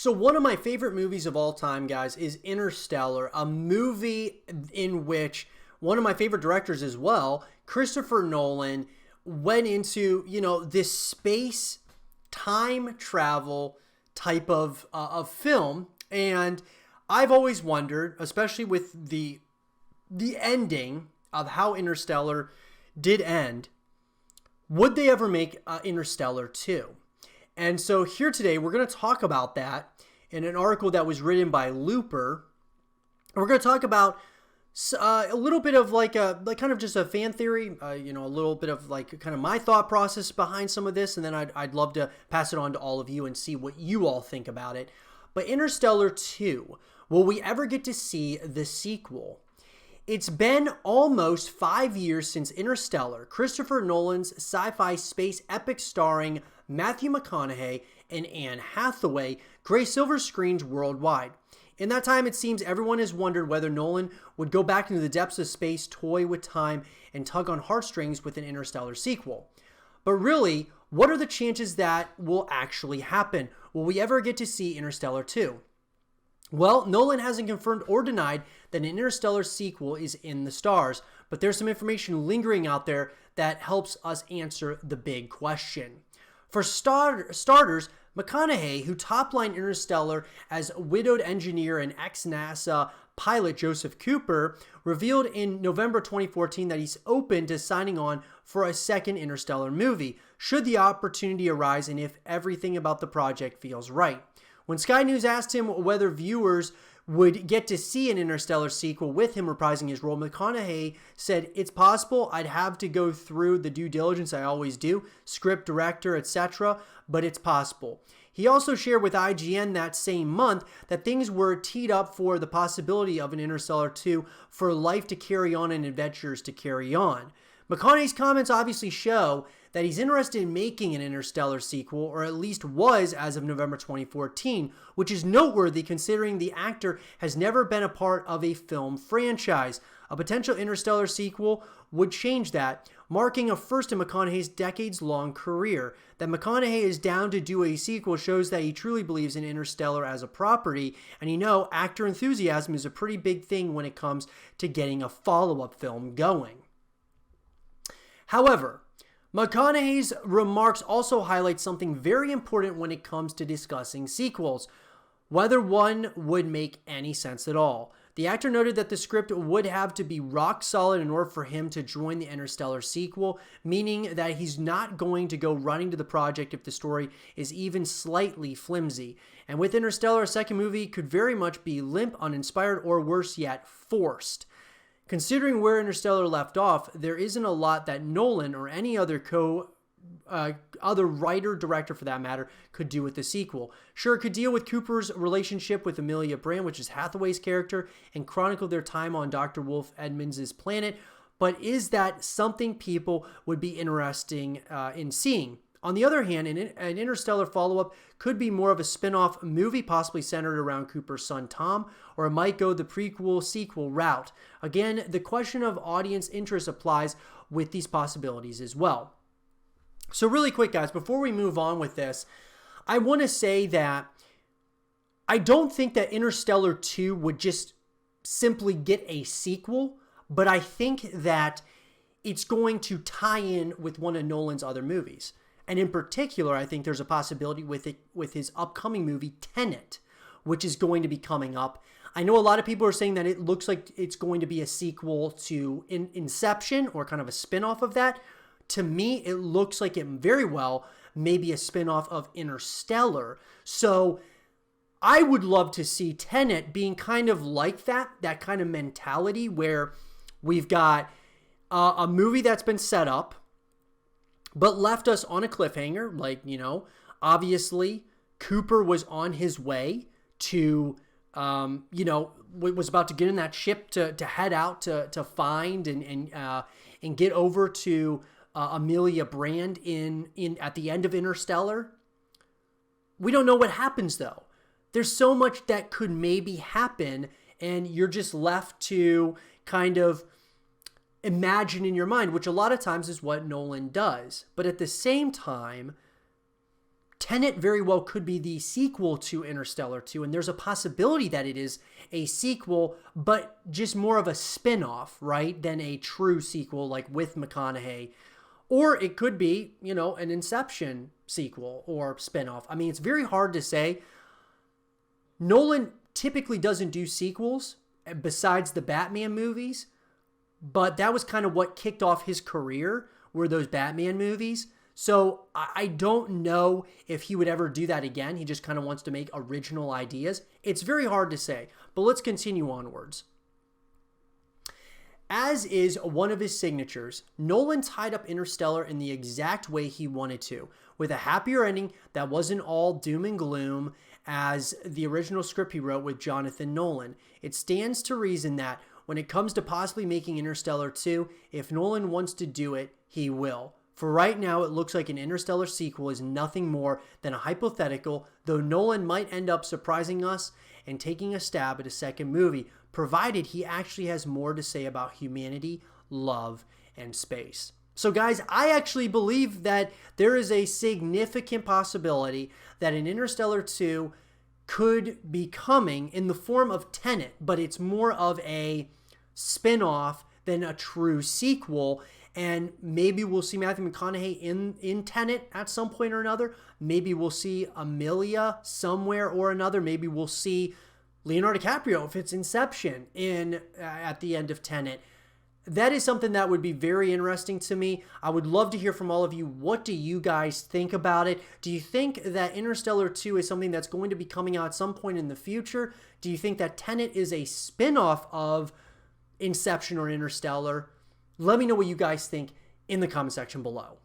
So one of my favorite movies of all time, guys, is Interstellar, a movie in which one of my favorite directors as well, Christopher Nolan, went into, this space time travel type of film. And I've always wondered, especially with the ending of how Interstellar did end, would they ever make Interstellar 2? And so here today, we're going to talk about that in an article that was written by Looper. We're going to talk about a little bit of like kind of just a fan theory, a little bit of like kind of my thought process behind some of this. And then I'd love to pass it on to all of you and see what you all think about it. But Interstellar 2, will we ever get to see the sequel? It's been almost 5 years since Interstellar, Christopher Nolan's sci-fi space epic starring Matthew McConaughey and Anne Hathaway graced silver screens worldwide. In that time, it seems everyone has wondered whether Nolan would go back into the depths of space, toy with time, and tug on heartstrings with an Interstellar sequel. But really, what are the chances that will actually happen? Will we ever get to see Interstellar 2? Well, Nolan hasn't confirmed or denied that an Interstellar sequel is in the stars, but there's some information lingering out there that helps us answer the big question. For starters, McConaughey, who top-lined Interstellar as widowed engineer and ex-NASA pilot Joseph Cooper, revealed in November 2014 that he's open to signing on for a second Interstellar movie, should the opportunity arise and if everything about the project feels right. When Sky News asked him whether viewers would get to see an Interstellar sequel with him reprising his role, McConaughey said, "It's possible. I'd have to go through the due diligence I always do, script, director, etc., but it's possible." He also shared with IGN that same month that things were teed up for the possibility of an Interstellar 2 for life to carry on and adventures to carry on. McConaughey's comments obviously show that he's interested in making an Interstellar sequel, or at least was as of November 2014, which is noteworthy considering the actor has never been a part of a film franchise. A potential Interstellar sequel would change that, marking a first in McConaughey's decades-long career. That McConaughey is down to do a sequel shows that he truly believes in Interstellar as a property, and actor enthusiasm is a pretty big thing when it comes to getting a follow-up film going. However, McConaughey's remarks also highlight something very important when it comes to discussing sequels, whether one would make any sense at all. The actor noted that the script would have to be rock solid in order for him to join the Interstellar sequel, meaning that he's not going to go running to the project if the story is even slightly flimsy. And with Interstellar, a second movie could very much be limp, uninspired, or worse yet, forced. Considering where Interstellar left off, there isn't a lot that Nolan or any other other writer, director for that matter, could do with the sequel. Sure, it could deal with Cooper's relationship with Amelia Brand, which is Hathaway's character, and chronicle their time on Dr. Wolf Edmonds' planet, but is that something people would be interested in seeing? On the other hand, an Interstellar follow-up could be more of a spin-off movie, possibly centered around Cooper's son Tom, or it might go the prequel-sequel route. Again, the question of audience interest applies with these possibilities as well. So really quick, guys, before we move on with this, I want to say that I don't think that Interstellar 2 would just simply get a sequel, but I think that it's going to tie in with one of Nolan's other movies. And in particular, I think there's a possibility with his upcoming movie, Tenet, which is going to be coming up. I know a lot of people are saying that it looks like it's going to be a sequel to Inception or kind of a spin-off of that. To me, it looks like it very well may be a spin-off of Interstellar. So I would love to see Tenet being kind of like that kind of mentality where we've got a movie that's been set up, but left us on a cliffhanger. Like, obviously Cooper was on his way to, was about to get in that ship to head out to find and get over to Amelia Brand in at the end of Interstellar. We don't know what happens though. There's so much that could maybe happen, and you're just left to kind of imagine in your mind, which a lot of times is what Nolan does. But at the same time, Tenet very well could be the sequel to Interstellar 2, and there's a possibility that it is a sequel, but just more of a spin-off, right, than a true sequel like with McConaughey. Or it could be, you know, an Inception sequel or spin-off. I mean, it's very hard to say. Nolan typically doesn't do sequels besides the Batman movies, but that was kind of what kicked off his career, were those Batman movies. So I don't know if he would ever do that again. He just kind of wants to make original ideas. It's very hard to say, but let's continue onwards. As is one of his signatures, Nolan tied up Interstellar in the exact way he wanted to, with a happier ending that wasn't all doom and gloom as the original script he wrote with Jonathan Nolan. It stands to reason that when it comes to possibly making Interstellar 2, if Nolan wants to do it, he will. For right now, it looks like an Interstellar sequel is nothing more than a hypothetical, though Nolan might end up surprising us and taking a stab at a second movie, provided he actually has more to say about humanity, love, and space. So guys, I actually believe that there is a significant possibility that an Interstellar 2 could be coming in the form of Tenet, but it's more of a spin-off than a true sequel. And maybe we'll see Matthew McConaughey in Tenet at some point or another. Maybe we'll see Amelia somewhere or another. Maybe we'll see Leonardo DiCaprio if it's Inception at the end of Tenet. That is something that would be very interesting to me. I would love to hear from all of you. What do you guys think about it? Do you think that Interstellar 2 is something that's going to be coming out at some point in the future? Do you think that Tenet is a spin-off of Inception or Interstellar? Let me know what you guys think in the comment section below.